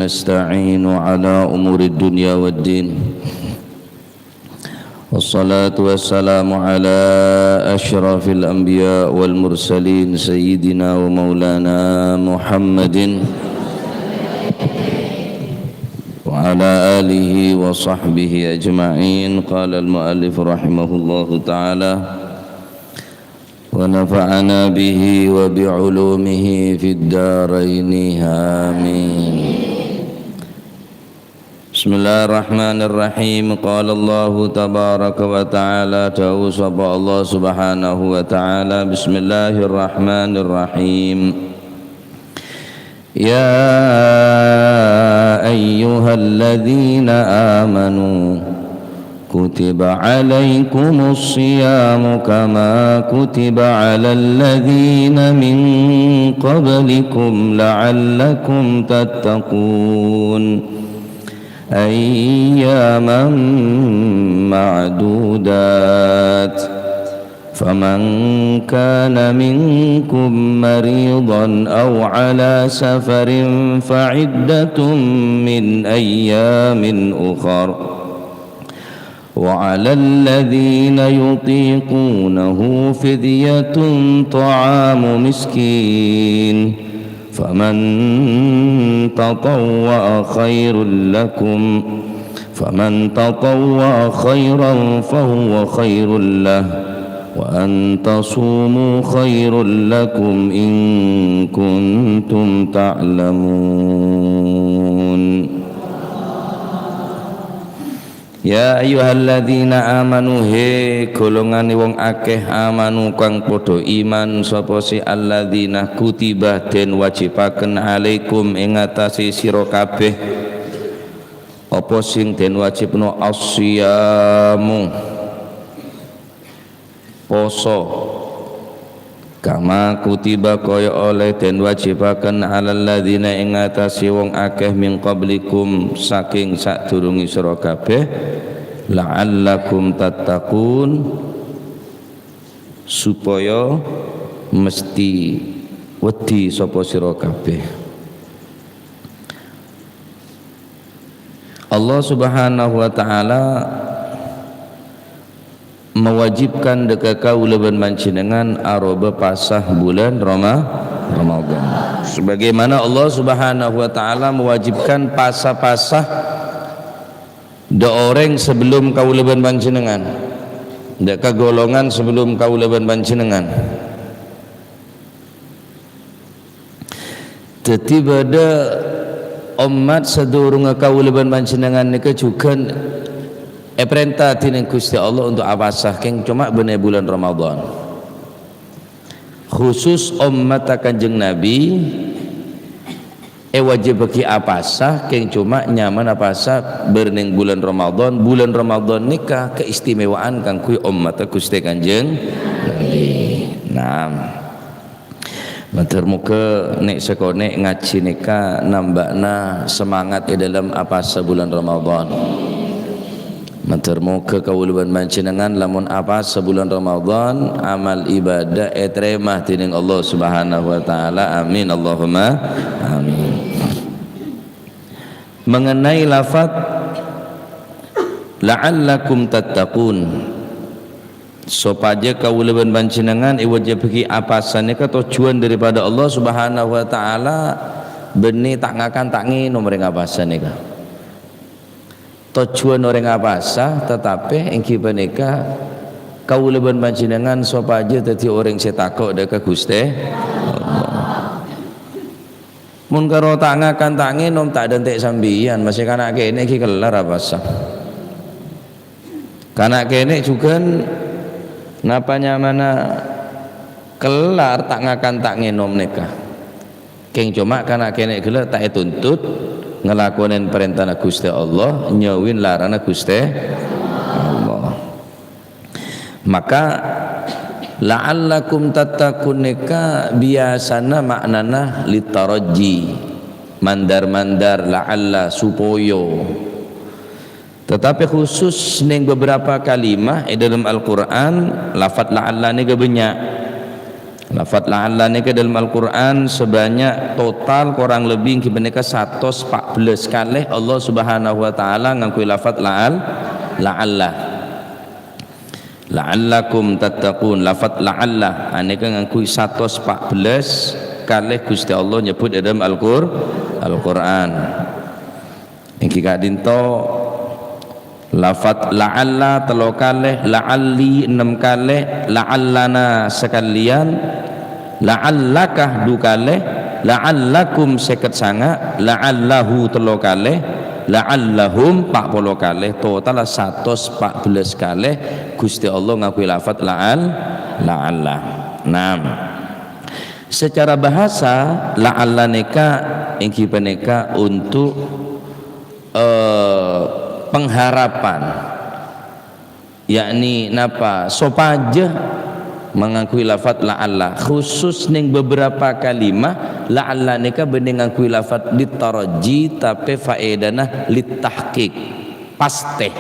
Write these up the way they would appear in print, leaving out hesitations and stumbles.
نستعين على أمور الدنيا والدين والصلاة والسلام على أشرف الأنبياء والمرسلين سيدنا ومولانا محمد وعلى آله وصحبه أجمعين. قال المؤلف رحمه الله تعالى: ونفعنا به وبعلومه في الدارين آمين. Bismillahirrahmanirrahim. Qala Allah tabaraka wa ta'ala, ta'u sapa Allah subhanahu wa ta'ala. Bismillahirrahmanirrahim. Ya ayyuhalladzina amanu kutiba alaikumus siyamu kama kutiba alal ladzina min qablikum la'allakum tattaqun. أياما معدودات فمن كان منكم مريضا أو على سفر فعدة من أيام أخر وعلى الذين يطيقونه فدية طعام مسكين فمن تطوع خيرا فهو خير له وأن تصوموا خير لكم إن كنتم تعلمون. Ya ayyuhalladzina amanu, he golongan wong akeh amanu kang padha iman sapa si alladzina kutiba den wajibaken alaikum ing atase sira kabeh apa sing den wajibno as-siyamu poso kama kutiba kaya oleh den wajibaken alal ladzina ing atase wong akeh min qablikum saking sadurunge sira kabeh la'allakum tattaqun supaya mesti wedi sapa sira kabeh. Allah Subhanahu wa taala mewajibkan deka kaula ben panjenengan aroba pasah bulan Ramadan. Sebagaimana Allah Subhanahu wa taala mewajibkan pasah-pasah orang sebelum kaula ben panjenengan. Deka golongan sebelum kaula ben panjenengan. Dadi pada umat sedurunge kaula ben panjenengan nika juga perintah dening Gusti Allah untuk apasah keng cuma bener bulan Ramadan. Khusus umat Kanjeng Nabi wajib bagi apasah keng cuma nyaman apasah bening bulan Ramadan. Bulan Ramadan nikah keistimewaan kang kuwi umat Gusti Kanjeng Nabi. Nah, matur muga nek sekone ngaji nikah nambahna semangat di dalam apasah bulan Ramadan. Matur muga kaula panjenengan lamun apa sebulan Ramadan amal ibadah etremah dening Allah Subhanahu wa taala. Amin Allahumma amin. Mengenai lafaz la'allakum tattaqun, supaya kaula panjenengan wajib bagi apasane ka tujuan daripada Allah Subhanahu wa taala benih tak ngakan tak nginum ring apasane ka. Tujuan orang apasah tetapi engki punika kaula panjenengan supaya dadi orang setakok deka Gusti Allah. Mun karo tak ngakan tak nginum tak dentek sambian masih kanak kene iki kelar apasah. Kanak kene juga napa nyamana kelar tak ngakan tak nginum nika. Keng cuma kanak kene gelar tak tuntut ngelakonin perintah Gusti Allah, nyawin larana Gusti Allah. Maka la'allakum tattaqun nika biasana maknana litaraji, mandar-mandar la'alla supoyo. Tetapi khusus ning beberapa kalimah dalam Al-Qur'an lafaz la'alla ni banyak. Lafat la'alla nika dalam Al-Qur'an sebanyak total kurang lebih kibanika 114 kali Allah Subhanahu wa taala ngangkui lafat la'alla. La'allakum tattaqun, lafat la'alla aneka ngangkui 114 kali Gusti Allah nyebut dalam Al-Qur'an. Iki kadinto lafat la'alla 3 kali, la'alli 6 kali, la'allana sekalian, la'allakah 2 kali, la'allakum 59, la'allahu 3 kali, la'allahum 40 kali, total 114 kali Gusti Allah ngakui lafat la'alla. Nah, secara bahasa la'alla nika ingki peneka untuk pengharapan, yakni napa sopaja mengakui lafat la'alla, khusus ning beberapa kalimah la'alla nika bening ngakui lafat litaraji tapi faedana litahqiq, pasti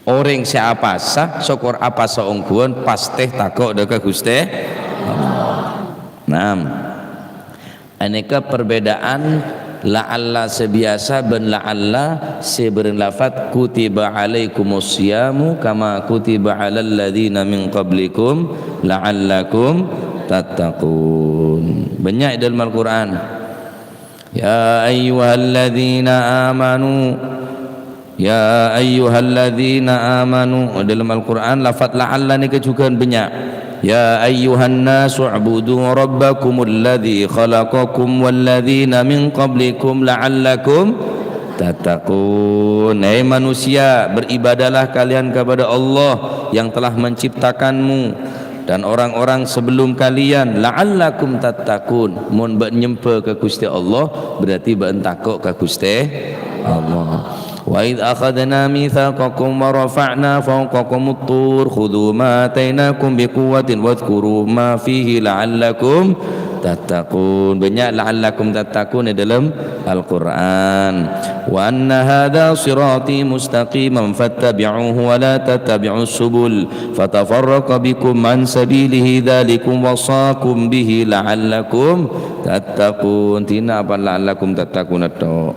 orang siapa sah syukur apa saungguan pasti takok deka Gusti Allah. Nah, aneka perbedaan la'alla sebiasa ben la'alla seberen lafat kutiba alaikumus syamu kama kutiba alal ladzina min qablikum la'allakum tattaqun. Banyak dalam Al-Qur'an. Ya ayyuhalladzina amanu, ya ayyuhalladzina amanu, dalam Al-Qur'an lafat la'alla ni juga banyak. Ya ayyuhan nasu ubudu rabbakumul ladzi khalaqakum walladzina min qablikum la'allakum tattaqun. Hai manusia, beribadalah kalian kepada Allah yang telah menciptakanmu dan orang-orang sebelum kalian, la'allakum tattaqun. Mun nyempe ke Gusti Allah berarti bentakok ke Gusti Allah. Wa idh akhadna mitsaqakum wa rafa'na fawqakumut tur khudhu ma atainakum biquwwatin wadhkuru ma fihi la'allakum tattaqun. Banyak la'allakum tattaqun dalam Al-Qur'an. Wa anna hadha sirati mustaqiman fattabi'uhu wa la tattabi'us subul fatafarraqa bikum an sabilihi dzalikum wasaqum bihi la'allakum tattaqun. Tina apa la'allakum tattaqun atau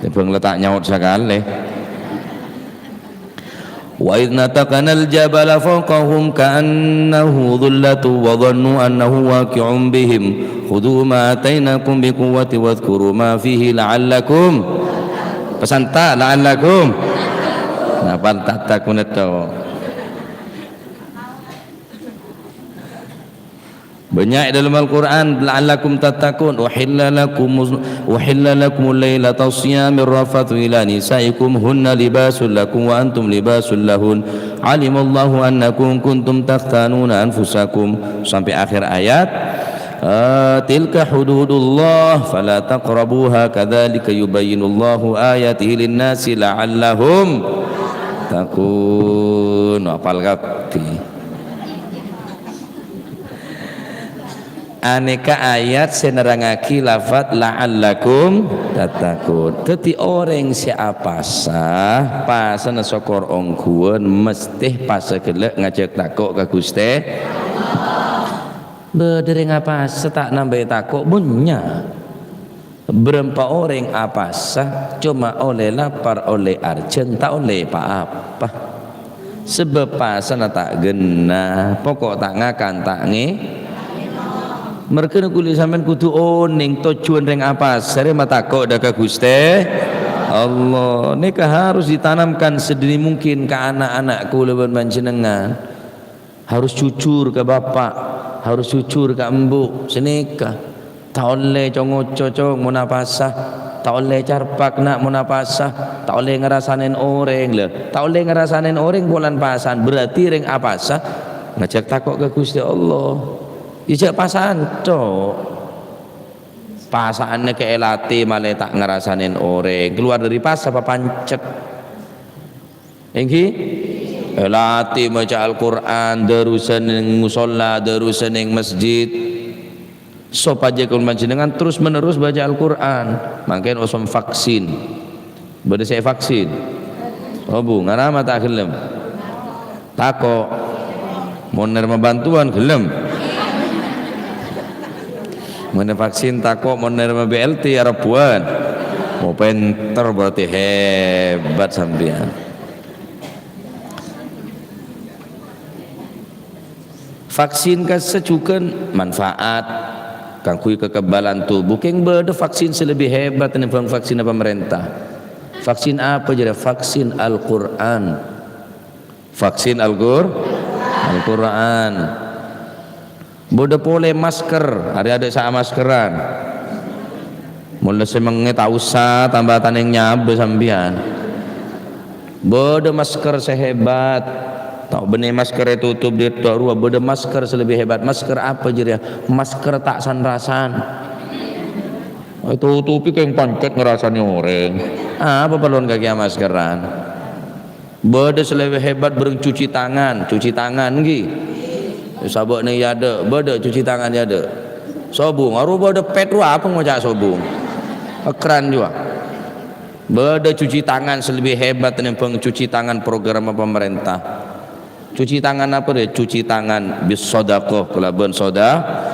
Bang letak nyaut sekali. Wa idh nataqana al-jabala fawqahum ka'annahu dhullatu wa dhannu annahu waqi'un bihim khudhu ma atainakum biquwwati wadhkuru ma fihi la'allakum pesan ta la'allakum napa tatakun itu. Banyak dalam Al-Qur'an la'allakum tattaqun. Uhilla lakumul lailata siyamir rafathu ila nisaikum hunna libasul lakum wa antum libasul lahun alimallahu annakum kuntum takhtanuna anfusakum sampai akhir ayat. Tilka hududullah fala taqrabuha kadzalika yubayyinullahu ayatihi lin-nasi la'allahum taqun. Apal kabeh aneka ayat senerangaki lafat la'allakum tattaqun. Teti orang siapa sah pasana sokor ongkuan mesti pasa kelek ngajak takok ke Gusti berdering apa setak nambah takok bunya berempat orang apa sah cuma oleh lapar oleh arjen tak oleh apa sebab pasana tak genah pokok tak ngakan tak nge mereka nak kulit sampean kudu oning tujuan reng apa sare matakok dah ke Gusti Allah. Nika harus ditanamkan sedini mungkin ke anak-anakku leban panjenengan. Harus jujur ke bapak, harus jujur ke embu senika. Tak oleh congo-cocok munapasah, tak oleh carpak nak munapasah, tak oleh ngerasain orang le, tak oleh ngerasain orang bulan pasan berarti reng apa sah ngajak takok ke Gusti Allah. Ijak pasangan cok pasangannya ke elati malah tak ngerasain orang keluar dari pas apa pancet engki elati baca Al-Quran darusan yang musola darusan yang masjid sop aja kalau dengan terus menerus baca Al-Quran makanya osum vaksin berde saya vaksin oh bu ngarama tak kelem takok mau nerima bantuan gelem, mau vaksin takut mau nerima BLT arapuan, mau pinter berarti hebat sampean. Vaksin kan secukan manfaat kangkui kekebalan tubuh keng beda vaksin selebih hebat daripada vaksin pemerintah. Vaksin apa jadi? Vaksin Al-Quran. Vaksin Al-Quran. Beda pole masker, ada sama maskeran. Mula semenge tak usah tambatan yang nyabe sambian. Beda masker sehebat. Tak benih masker tutup dia tak ruah. Beda masker selebih hebat. Masker apa jadi? Masker tak sanrasan. Itu tutupi ke yang pancet ngerasanya orang. Apa perluan kaki maskeran? Beda selebih hebat bercuci tangan gi. Sabak ni ada, beda cuci tangan ada. Sobung, aru beda pet apa ngajak sobung? Keran juga. Beda cuci tangan selebih hebat daripada cuci tangan program pemerintah. Cuci tangan apa dia? Cuci tangan bis sedekah kelaban sedekah.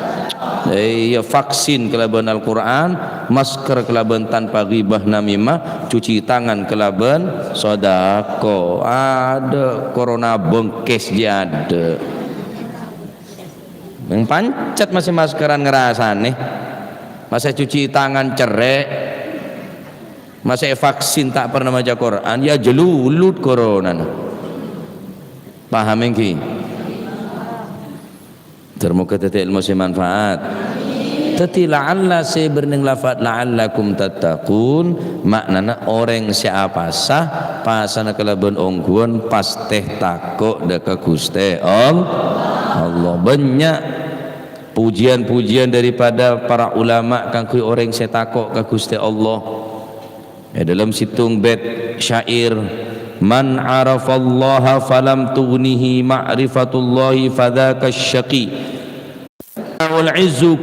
Ya vaksin kelaban Al-Quran, masker kelaban tanpa ghibah namimah, cuci tangan kelaban sedekah. Ada corona bengkes dia ada. Yang pancet masih maskeran ngerasane, masih cuci tangan cerek, masih vaksin tak pernah baca Quran, ya jelulut corona. Paham engki? Termuka tete ilmu manfaat. Teti la'alla se berning lafat la'allakum tattaqun, maknana orang siapa sah pasana kelaban ongguan pasteh takok deka Gusti Allah. Banyak pujian-pujian daripada para ulama kang kui orang setakok ka Gusti Allah. Dalam situng bait syair, man arafallaha falam tughnihi ma'rifatullahi fadzaka syaqi wal izzu